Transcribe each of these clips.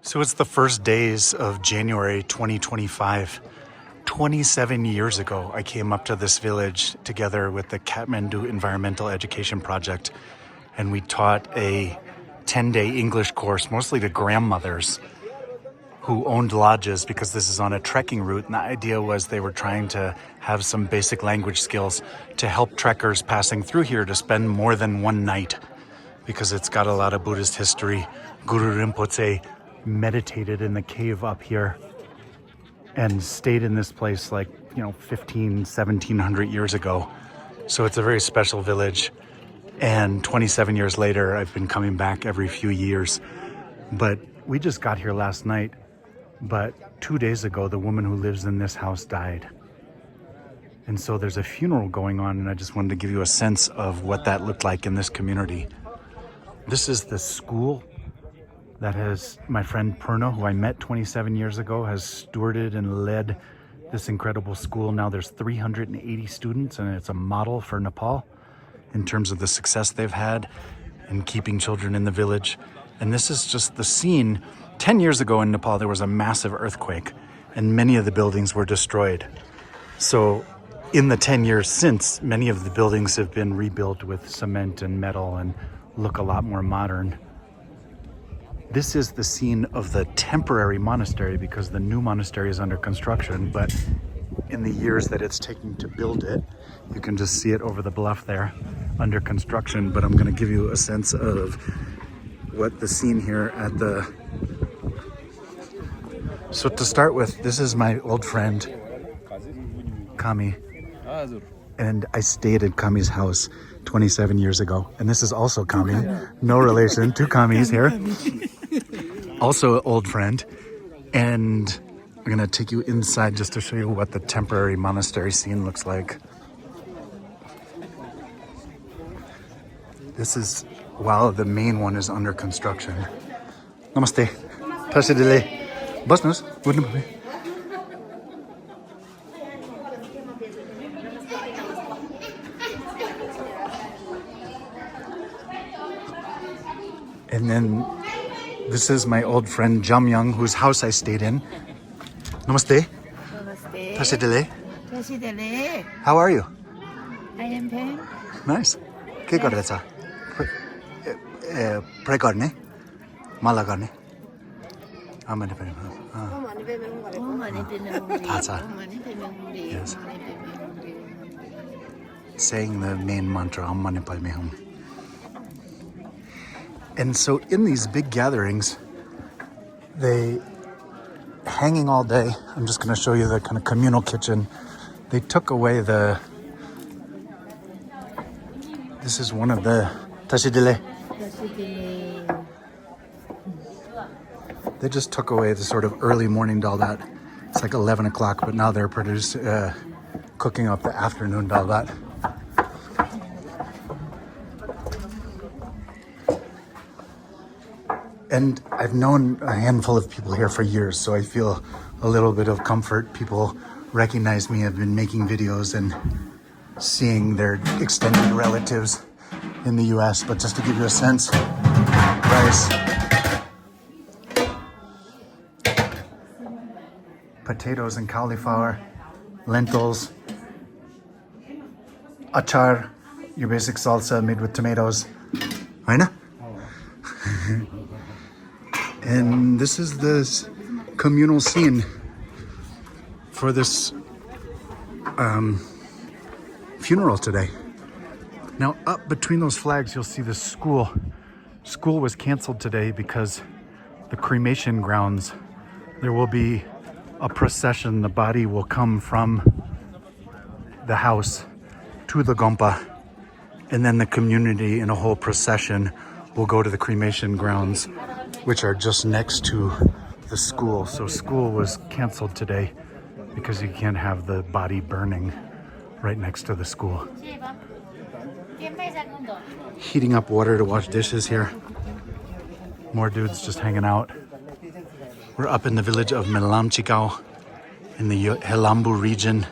So it's the first days of January 2025. 27 years ago, I came up to this village together with the Kathmandu Environmental Education Project, and we taught a 10-day English course, mostly to grandmothers who owned lodges, because this is on a trekking route, and the idea was they were trying to have some basic language skills to help trekkers passing through here to spend more than one night, because it's got a lot of Buddhist history. Guru Rinpoche meditated in the cave up here and stayed in this place 1700 years ago. So it's a very special village. And 27 years later, I've been coming back every few years. But we just got here last night. But 2 days ago, the woman who lives in this house died. And so there's a funeral going on, and I just wanted to give you a sense of what that looked like in this community. This is the school that has my friend Purna, who I met 27 years ago, has stewarded and led this incredible school. Now there's 380 students, and it's a model for Nepal in terms of the success they've had in keeping children in the village. And this is just the scene. 10 years ago in Nepal, there was a massive earthquake, and many of the buildings were destroyed. So in the 10 years since, many of the buildings have been rebuilt with cement and metal and look a lot more modern. This is the scene of the temporary monastery, because the new monastery is under construction, but in the years that it's taking to build it, you can just see it over the bluff there, under construction. But I'm going to give you a sense of what the scene here at the... So to start with, this is my old friend, Kami, and I stayed at Kami's house 27 years ago. And this is also Kami, no relation, two Kamis here. Also an old friend. And I'm gonna take you inside just to show you what the temporary monastery scene looks like. This is while the main one is under construction. Namaste. Tasidile. Basnus. And then this is my old friend Jamyang, whose house I stayed in. Namaste. Namaste. Tasidile. Tasidile. How are you? I am fine. Nice. के गर्दैछ? Pray गर्ने? माला गर्ने? मैले पनि थाहा छ. Yes. Saying the main mantra, Amma Nepal mein hum. And so in these big gatherings, they hanging all day. I'm just going to show you the kind of communal kitchen. They took away the... This is one of the Tasidile. They just took away the sort of early morning daldat. It's like 11 o'clock, but now they're cooking up the afternoon daldat. And I've known a handful of people here for years, so I feel a little bit of comfort. People recognize me. I've been making videos and seeing their extended relatives in the US. But just to give you a sense, rice, potatoes and cauliflower, lentils, achar, your basic salsa made with tomatoes. Right? And this is the communal scene for this funeral today. Now, up between those flags, you'll see the school. School was canceled today because the cremation grounds, there will be a procession. The body will come from the house to the Gompa, and then the community in a whole procession will go to the cremation grounds, which are just next to the school. So school was canceled today because you can't have the body burning right next to the school. Heating up water to wash dishes here. More dudes just hanging out. We're up in the village of Melamchigyang in the Helambu region.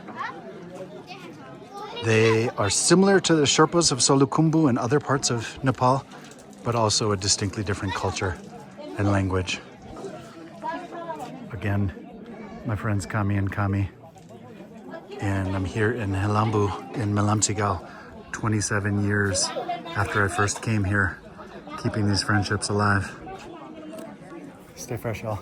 They are similar to the Sherpas of Solukhumbu and other parts of Nepal, but also a distinctly different culture and language. again, my friends Kami and Kami. And I'm here in Helambu in Melamchigyang, 27 years after I first came here, keeping these friendships alive. Stay fresh, y'all.